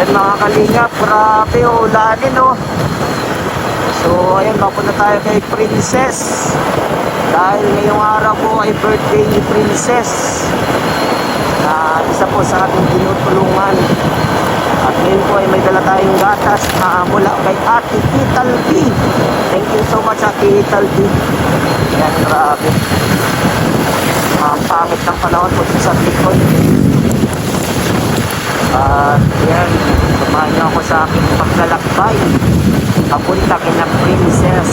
Ayan mga kalingap, grabe ulanin oh. So ayan, papunta tayo kay Princess. Dahil ngayong araw po ay birthday ni Princess, na isa po sa ating tinutulungan. At ngayon po ay may dala tayong gatas na mula kay Ate Ital B. Thank you so much Ate Ital B. Ayan, grabe. Ang pangit ng panahon po sa likod. At yan, samahan niyo ako sa aking paglalakbay papunta kina Princess.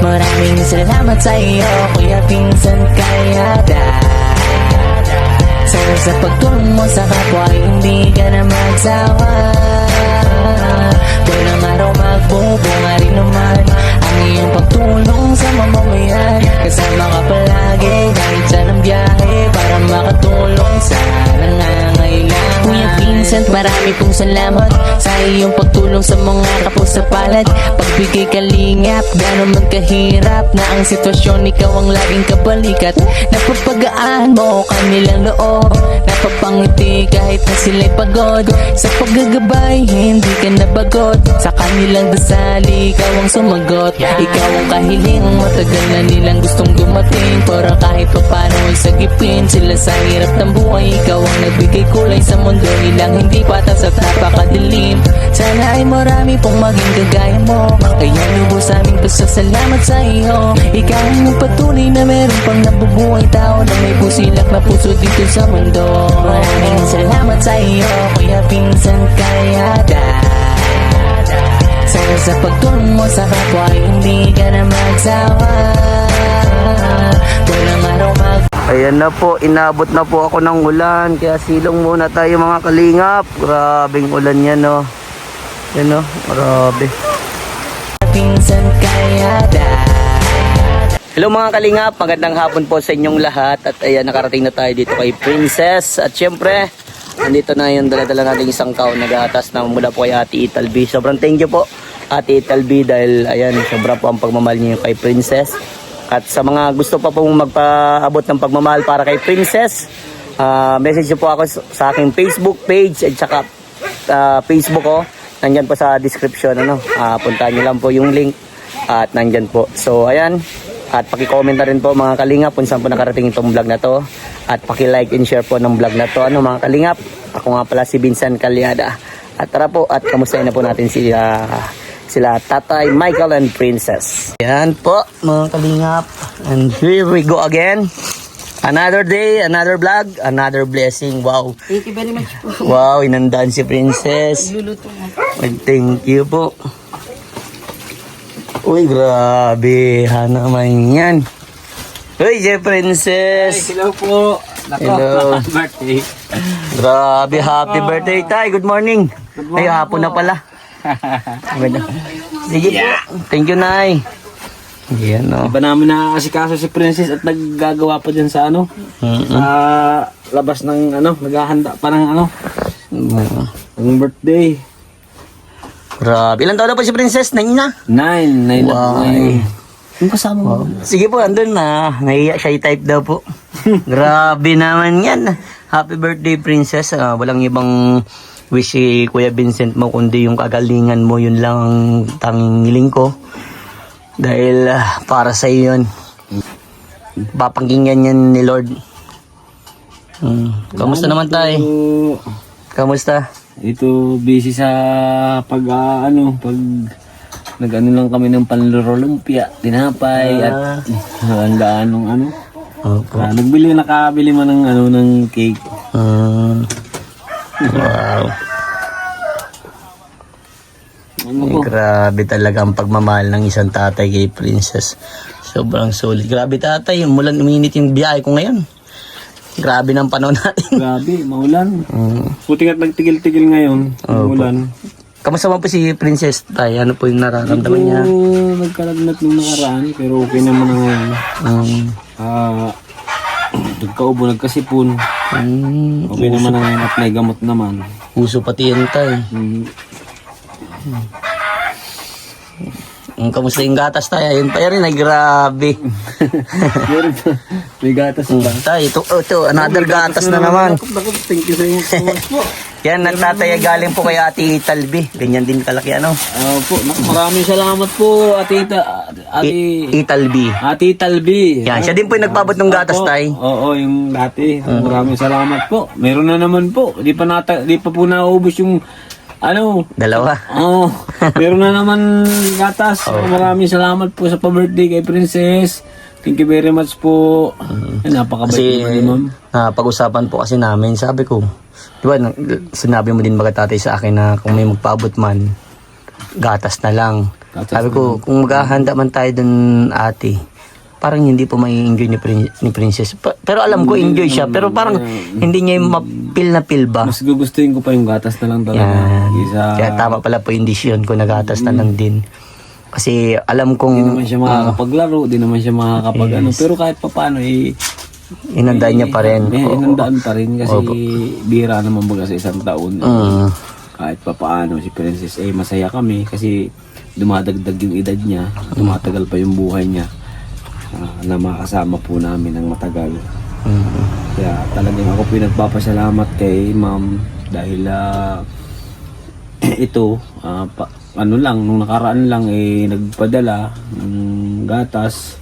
Maraming salamat sa iyo, Kuya Pinsan Kayada. Sana sa pagtulong mo sa kapwa, hindi ka na magsawa. Walang araw magbubunga rin naman ang iyong pagtulong sa mamamayan. Kasama ka palagi kahit saan ang biyahe para makatulong sa nangangailangan. Kuya Vincent, marami pong salamat sa iyong pagtulong sa mga kapos sa palad. Pagbigay kalingap, gano'n man kahirap na ang sitwasyon, ikaw ang laging kabalikat. Napapagaan mo kanilang loob, napapangiti kahit na sila'y pagod. Sa paggagabay, hindi ka nabagot, sa kanilang dasali, ikaw ang sumagot. Ikaw ang kahiling, matagal na nilang gustong dumating, para kahit pa paano ay sagipin sila sa hirap ng buhay. Ikaw ang nagbigay kulay sa mundo nilang hindi patas at napakadilim. Sana ay marami pong maging kagaya mo, kaya lubos aming pasasalamat sa iyo. Ikaw ang nagpatunay na meron pang nabubuhay tao na may pusilak na puso dito sa mundo. Maraming salamat sa iyo, Kuya Pinsan Kayada. Sana sa pagtulong mo sa kapwa, hindi ka na magsawa. Walang araw Ayan na po, inabot na po ako ng ulan, kaya silong muna tayo mga kalingap. Grabing ulan yan oh. Yan oh, grabe. Pinsan Kayada. Hello mga kalingap, magandang hapon po sa inyong lahat. At ayan, nakarating na tayo dito kay Princess. At syempre, nandito na yung dala-dala nating isang kaon na gatas na mula po kay Ate Ital B. Sobrang thank you po Ate Ital B, dahil ayan, sobra po ang pagmamahal niyo kay Princess. At sa mga gusto pa pong magpaabot ng pagmamahal para kay Princess, message niyo po ako sa aking Facebook page at saka Facebook ko. Nandyan po sa description, puntahan niyo lang po yung link at nandyan po. So ayan, at paki-comment na rin po mga kalingap kung saan po nakarating itong vlog na to. At paki-like and share po ng vlog na to, mga kalingap. Ako nga pala si Vincent Calyada. At tara po, at kamustahin na po natin sila Tatay Michael and Princess. Yan po mga kalingap, and here we go again. Another day, another vlog, another blessing. Wow, Thank you very much po. wow, inandaan si Princess. Luluto mo. Thank you po. Uy, grabe, naman yan. Uy, si Princess. Hello po. Nako, Hello. birthday. Grabe, happy birthday tay. Good morning. Ay, hapon na pala. Sige po. Thank you, Nay. Yan o. Iba namin na asikaso si Princess at naggagawa pa dyan sa sa labas ng naghahanda pa ng ng birthday. Grabe. Ilan taon na po si Princess? 9 na? 9 Wow. Yung kasama mo. Sige po, andun na. Nahiya siya i-type daw po. Grabe naman yan. Happy birthday, Princess. Walang ibang wish si Kuya Vincent mo, kundi yung kagalingan mo. Yun lang ang tangiling ko. Dahil para sa iyo yun. Papangkingan yan ni Lord. Kamusta naman tayo? Kamusta? Ito busy sa pag nag-ano lang kami ng panluro lumpia, tinapay at hanggaan ng Opo. nakabili man ng cake. Wow. Grabe talaga ang pagmamahal ng isang tatay kay Princess. Sobrang solid. Grabe tatay, umulan, uminit yung biyahe ko ngayon. Grabe ng panahon natin. Grabe, maulan. Puti nga't nagtigil-tigil ngayon. Maulan. Kamusta mo po si Princess tay? Ano po yung nararamdaman niya? Nagkalagnat nung nakaraan, pero okay naman na ngayon. Nagkaubo, nagkasipon. Okay naman na ngayon at may gamot naman. Puso pati yan tay. kamusta yung gatas tayo? Yun pa rin, ay grabe. Meron pa. May gatas pa. Tay, ito, another gatas na naman. Naku, thank you sa inyo so much po. Yan, nagtataya galing po kay Ate Talbi. Ganyan din kalaki, ano? Po, naku, maraming salamat po, Italbi. Ate Talbi. Yan, siya din po yung nagpabot ng gatas, tay. Oo, yung dati. Maraming salamat po. Meron na naman po. Di pa po naubos yung Dalawa. Oo. Meron na naman gatas. Maraming salamat po sa pa-birthday kay Princess. Thank you very much po. Napakabait Kasi, naman ni ma'am. pag-usapan po kasi namin, sabi ko, di ba, sinabi mo din baga tatay sa akin na kung may magpaabot man, gatas na lang. Gatas Sabi ko, kung maghahanda man tayo dun, ate, parang hindi po may enjoy ni Princess. Pero alam ko, enjoy siya. Pero parang hindi niya yung mapil na pil ba? Mas gugustuhin ko pa yung gatas na lang talaga. Yan. Isa, Kaya tama pala po yung decision ko na gatas na lang din. Kasi alam di kong naman siya makakapaglaro, di naman siya makakapag Pero kahit pa paano, inandaan niya pa rin. inandaan pa rin kasi bira naman baga sa isang taon. Kahit pa paano, si Princess, masaya kami kasi dumadagdag yung edad niya, tumatagal pa yung buhay niya. Na makasama po namin ng matagal. Kaya talagang ako pinagpapasalamat kay ma'am dahil ito, nung nakaraan lang nagpadala ng gatas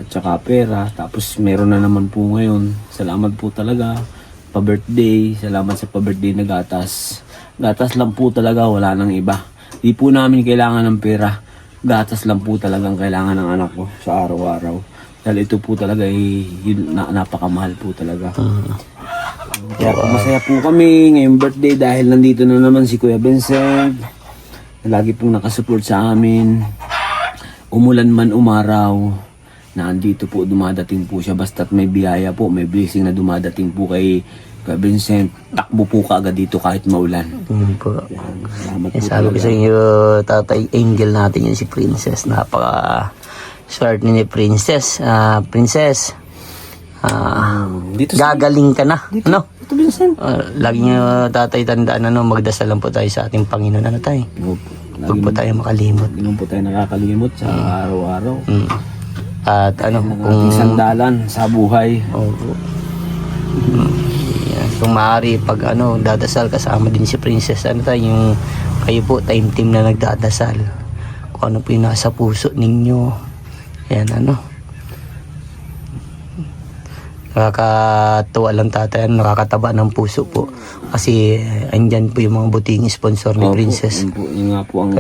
at saka pera, tapos meron na naman po ngayon. Salamat po talaga, pa-birthday, salamat sa pa-birthday na gatas. Gatas lang po talaga, wala nang iba. Di po namin kailangan ng pera. Gatas lang po talagang kailangan ng anak ko sa araw-araw. Dahil ito po talaga napakamahal po talaga. Kaya masaya po kami ngayong birthday dahil nandito na naman si Kuya Vincent. Lagi pong nakasupport sa amin. Umulan man umaraw, nandito po, dumadating po siya. Basta't may biyaya po, may blessing na dumadating po kay Kuya Vincent. Takbo po kaagad dito kahit maulan. Po. Salamat po Sabi ko talaga. sa inyo, tatay, angel natin yun si Princess. Napaka swerte ni Princess. Princess, Dito gagaling ka na. Ano? Ito Vincent. Lagi niyo tatay tandaan, magdasal lang po tayo sa ating Panginoon. Ano tayo? Huwag po tayo makalimot. Hindi mo po tayo nakakalimot sa araw-araw. At Ang ating sandalan sa buhay. Yan. Kung maaari, pag dadasal kasama din si Princess, yung kayo po, time team na nagdadasal. Kung ano po yung nasa puso ninyo. Yan, nakakatuwa lang tatay, nakakataba ng puso po. Kasi andyan po yung mga buting sponsor ni Princess. Yun nga po ang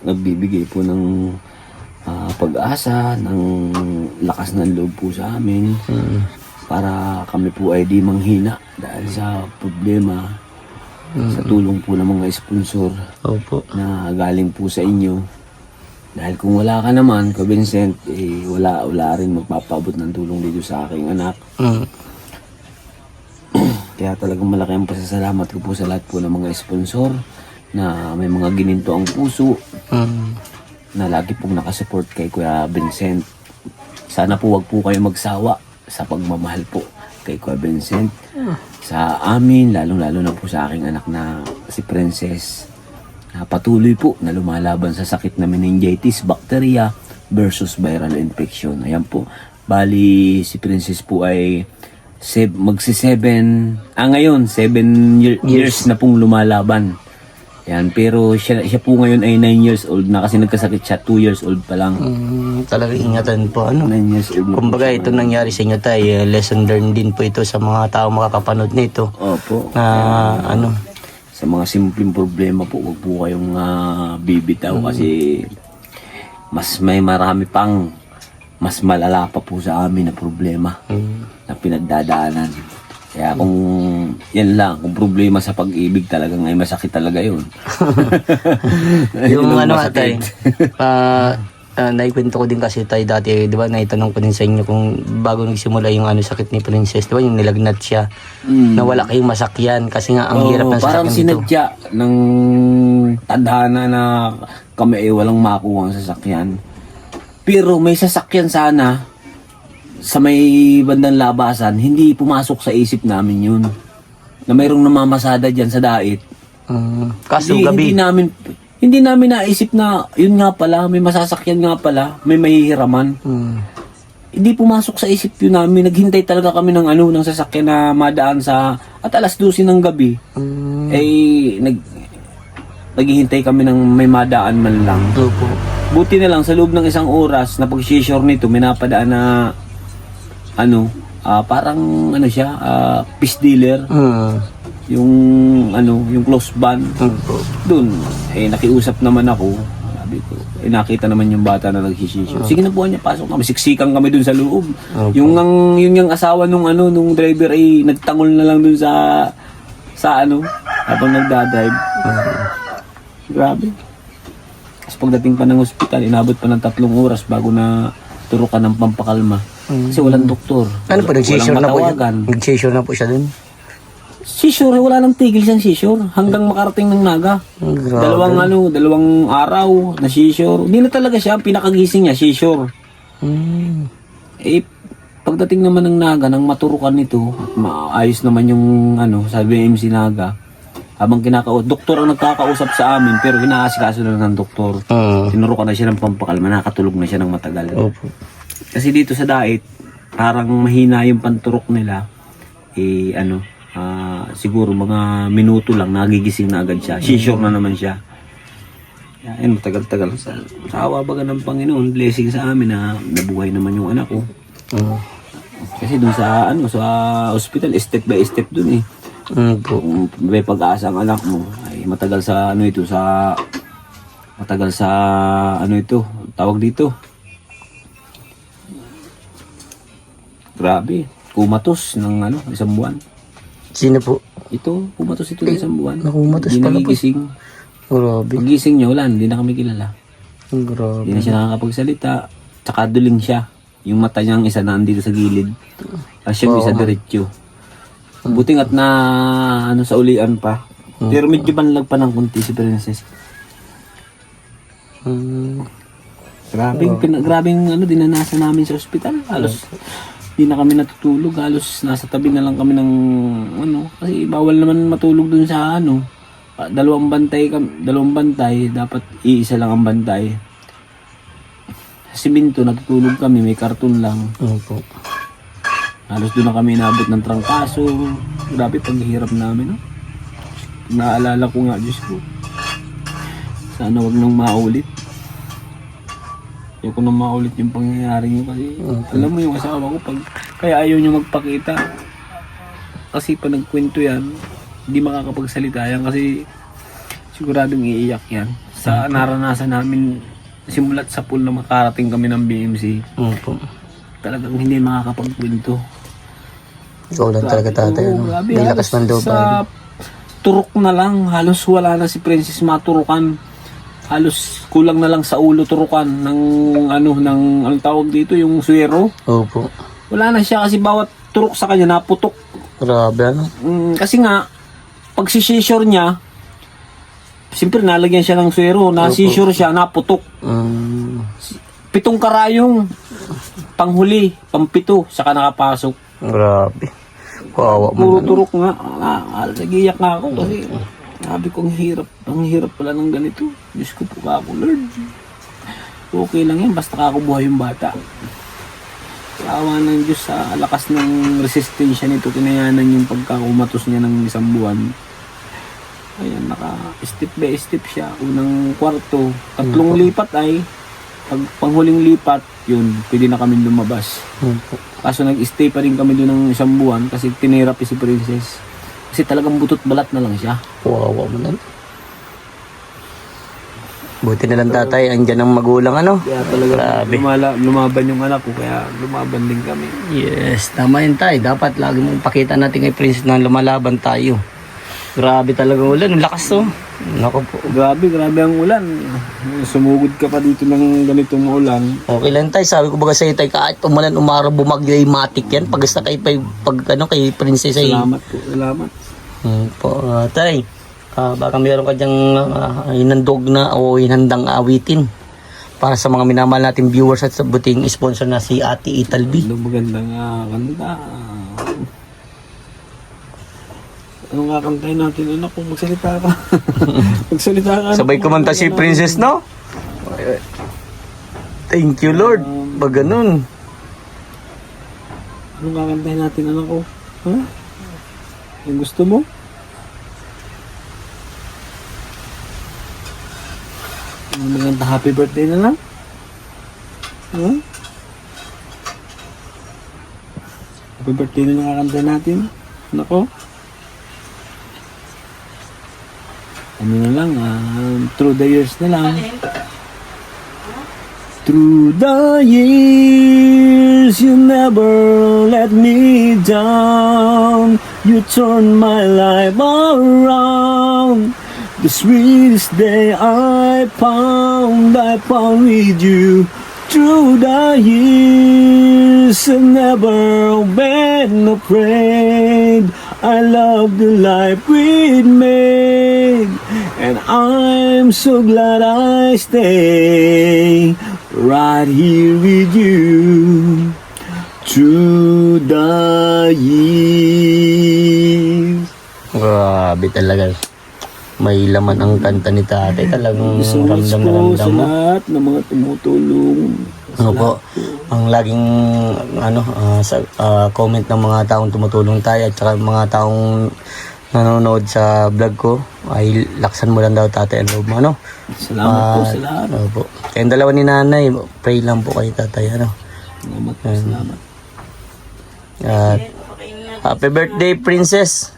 nagbibigay po ng pag-asa, ng lakas ng loob po sa amin. Para kami po ay di manghina dahil sa problema, sa tulong po ng mga sponsor na galing po sa inyo. Dahil kung wala ka naman, Kuya Vincent, wala rin magpapabot ng tulong dito sa aking anak. Kaya talagang malaki ang pasasalamat ko po sa lahat po ng mga sponsor na may mga gininto ang puso na lagi pong nakasupport kay Kuya Vincent. Sana po wag po kayo magsawa sa pagmamahal po kay Kuya Vincent. Sa amin, lalong-lalo na po sa aking anak na si Princess. Patuloy po na lumalaban sa sakit na meningitis, bacteria versus viral infection. Ayan po. Bali, si Princess po ay ngayon, 7 years na pong lumalaban. Yan, pero siya po ngayon ay 9 years old na kasi nagkasakit siya, 2 years old pa lang. Talagang ingatan po. 9 years old na Kumbaga, po siya itong nangyari sa inyo tayo, lesson learned din po ito sa mga tao makakapanood nito. Opo. Na Sa mga simpleng problema po, huwag po kayong bibitaw kasi mas marami pang mas malala pa po sa amin na problema na pinagdadaanan. Kaya kung yan lang, kung problema sa pag-ibig talagang ay masakit talaga yun. yung Yun ang atay, naikwento ko din kasi tayo dati, di ba, naitanong ko din sa inyo kung bago nagsimula yung sakit ni Princess, di ba, yung nilagnat siya, na wala kayong masakyan kasi nga ang hirap ng parang sasakyan dito. sinadya ng tadhana na kami ay walang makuha ang sasakyan. Pero may sasakyan sana sa may bandang labasan, hindi pumasok sa isip namin yun. Na mayroong namamasada dyan sa dait. Kaso gabi. Hindi namin naisip na, yun nga pala, may masasakyan nga pala, may mahihiraman. Hindi pumasok sa isip yun namin. Naghintay talaga kami ng ng sasakyan na madaan sa, at alas 12 ng gabi. Naghihintay kami ng may madaan man lang. Opo. Buti na lang sa loob ng isang oras na pag-share nito, may napadaan na parang siya, peace dealer. Yung close ban. Doon, nakiusap naman ako. Sabi ko, nakita naman yung bata na nagsisisyo. Sige na po niya, pasok kami. Siksikan kami doon sa loob. Yung asawa nung driver ay nagtangol na lang doon sa habang nagdadrive. Grabe. Tapos pagdating pa ng ospital, inabot pa ng 3 oras bago na turukan ng pampakalma. Kasi walang doktor. Ano po, nag-seizure na po siya? matawagan. Nag-seizure na po siya dun? Seizure, wala nang tigil siyang seizure hanggang makarating ng Naga. Grabe. Dalawang araw na seizure. Hindi na talaga siya, ang pinakagising niya, seizure. Pagdating naman ng Naga, nang maturukan nito, maayos naman yung sabi ng MC Naga. Habang doktor ang nagkakausap sa amin, pero inaasikaso na ng doktor. Tinurukan na siya ng pampakalma, nakatulog na siya ng matagal. Opo. Kasi dito sa Dait, parang mahina yung panturok nila. Siguro mga minuto lang, nagigising na agad siya. Seizure na naman siya. Matagal-tagal. Sa awa baga ng Panginoon, blessing sa amin na nabuhay naman yung anak ko. Kasi dun sa hospital, step by step dun eh. Kung may pag-asa ang anak mo, ay matagal sa tawag dito. Grabe, kumatos ng isang buwan. Sino po? Ito, kumatos ito ng isang buwan. Nakumatos Hindi pala po. nagigising. Grabe. Pagising niya, wala, hindi na kami kilala. Grabe. Hindi na siya nakakapagsalita. Tsaka duling siya. Yung mata niyang isa na andito sa gilid. Tapos yung isa diretsyo. Buti nga't na sa ulian pa. Pero medyo banlag pa ng kunti si Princess. Grabing dinanasan namin sa ospital. Halos hindi na kami natutulog. Halos nasa tabi na lang kami ng kasi bawal naman matulog dun sa dalawang bantay, dapat iisa lang ang bantay. Sa siminto natutulog kami, may karton lang. Opo. Halos doon na kami inabot ng trangkaso. Grabe paghihirap namin. Naalala ko nga, Diyos ko. Sana wag nang maulit. Ayoko nang maulit yung pangyayari nyo kasi alam mo yung asawa ko kaya ayaw niya magpakita. Kasi pa nagkwento yan, hindi makakapagsalita yan kasi siguradong iiyak yan. Sa naranasan namin simulat sa pool na makarating kami ng BMC. Opo. Talagang hindi makakapagkwento. Ikaw lang talaga tatay. Grabe, May lakas ng loob. sa turok na lang, halos wala na si Princess maturukan. Halos kulang na lang sa ulo turukan ng anong tawag dito, yung suwero. Opo. Wala na siya kasi bawat turok sa kanya naputok. Grabe Kasi nga, pag si-seizure niya, siyempre nalagyan siya ng suwero, na-seizure siya, naputok. 7 karayong panghuli, pampito, saka nakapasok. Grabe. Kawawa Puro mo. turok nga. Nagiyak nga ako kasi sabi ko ang hirap pala ng ganito. Diyos ko po ako, Lord. Okay lang yan, basta kakubuhay yung bata. Awa ng Diyos sa lakas ng resistensya nito, kinayanan yung pagkakumatos niya ng 1 buwan. Ayan, naka-step by step siya. Unang kwarto, 3 lipat ay, pag panghuling lipat, yun, pwede na kami lumabas. Kaso nag-stay pa rin kami doon ng 1 buwan kasi tinerapi si Princess. Kasi talagang butot balat na lang siya. Kawawa mo na. Buti na lang tatay, andyan ang magulang Kaya talaga Grabe. lumaban yung anak ko, kaya lumaban din kami. Yes, tama yun tayo. Dapat lagi mong pakita natin kay Prince na lumalaban tayo. Grabe talaga ulan. Ang lakas oh. Naku po. Grabe ang ulan. Sumugod ka pa dito ng ganitong ulan. Okay lang tayo. Sabi ko baga sa'yo tayo, kahit umulan, umaraw, bumagyo, ay matik yan. Pagkasta kay kay Princess ay. Salamat po, salamat. Tay, baka meron ka dyang hinandog na o hinandang awitin para sa mga minamahal nating viewers at sa buting sponsor na si Ate Italbi. Magandang kanta. Anong kakantahin natin? Anak ko, magsalita ka. Magsalita ka. Sabay kumanta si Princess, no? Thank you, Lord. Pag ganun. Anong kakantahin natin, anak ko? Ha? Yung gusto mo? Ano kanta, happy birthday na lang? Ha? Happy birthday na lang kakantahin natin, anak ko? Ano na lang, through the years na lang. Through the years, you never let me down. You turn my life around. The sweetest day I found with you. Through the years, I never been afraid. I love the life we made, and I'm so glad I stay right here with you through the years. Grabe talaga. May laman ang kanta ni tatay. Talagang So much ramdam na po ramdam sa mo. lahat ng mga tumutulong. Ano po, ang laging comment ng mga taong tumutulong tayo at saka mga taong nanonood sa vlog ko ay laksan mo lang daw tatay ang loob mo, ano? Salamat po sa lahat. Ano po. Kayong dalawa ni nanay, pray lang po kayo tatay, ano? Salamat po, salamat. At happy birthday, Princess!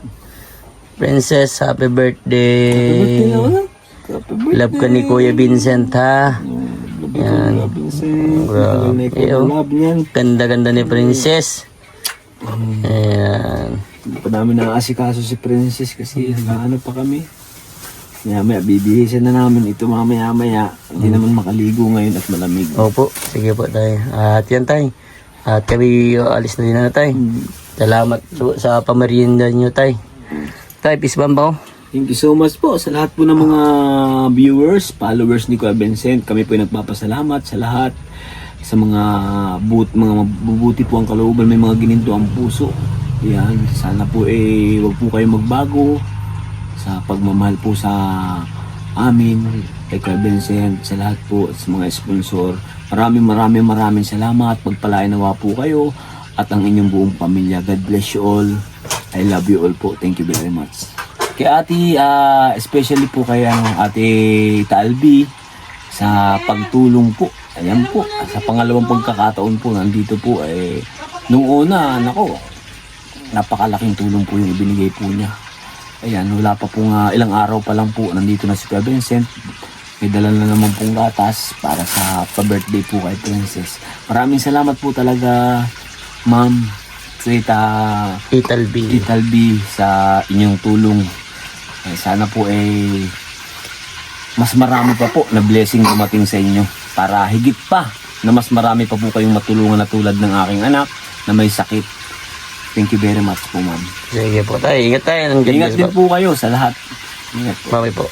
Princess, happy birthday! Birthday na wala. Happy birthday. Love ka ni Kuya Vincent, ha? Yan. Grabe. Love niyan. Ganda-ganda ni Princess. Ayan. Hindi pa namin nakasikaso si Princess kasi nag-ano pa kami. Maya bibihisan na namin ito mamaya-maya. Hindi naman makaligo ngayon at malamig. Opo, sige po tayo. At yan tayo. At kami alis na din na tayo. Salamat sa pamerienda nyo tayo. Tayo, peace bambaw. Thank you so much po sa lahat po ng mga viewers, followers ni Kuya Vincent. Kami po ay nagpapasalamat sa lahat. Sa mga mabubuti po ang kalooban, may mga gininto ang puso. Yan, sana po wag po kayo magbago sa pagmamahal po sa amin, kay Kuya Vincent, sa lahat po, sa mga sponsor. Maraming salamat. Pagpalain nawa po kayo at ang inyong buong pamilya. God bless you all. I love you all po. Thank you very much. Kay ate, especially po kay ate Talbi sa pagtulong po. Ayan po, sa pangalawang pagkakataon po, nandito po nung una, nako, napakalaking tulong po yung ibinigay po niya. Ayan, wala pa pong ilang araw pa lang po, nandito na si Kuya Vincent. May dala na naman pong gatas para sa pa-birthday po kay Princess. Maraming salamat po talaga, Ma'am Italbi. Italbi, sa inyong tulong. Sana po mas marami pa po na blessing dumating sa inyo para higit pa na mas marami pa po kayong matulungan na tulad ng aking anak na may sakit. Thank you very much po, ma'am. Sige po tayo. Ingat tayo. Ingat din po kayo sa lahat. Ingat po. Bye po.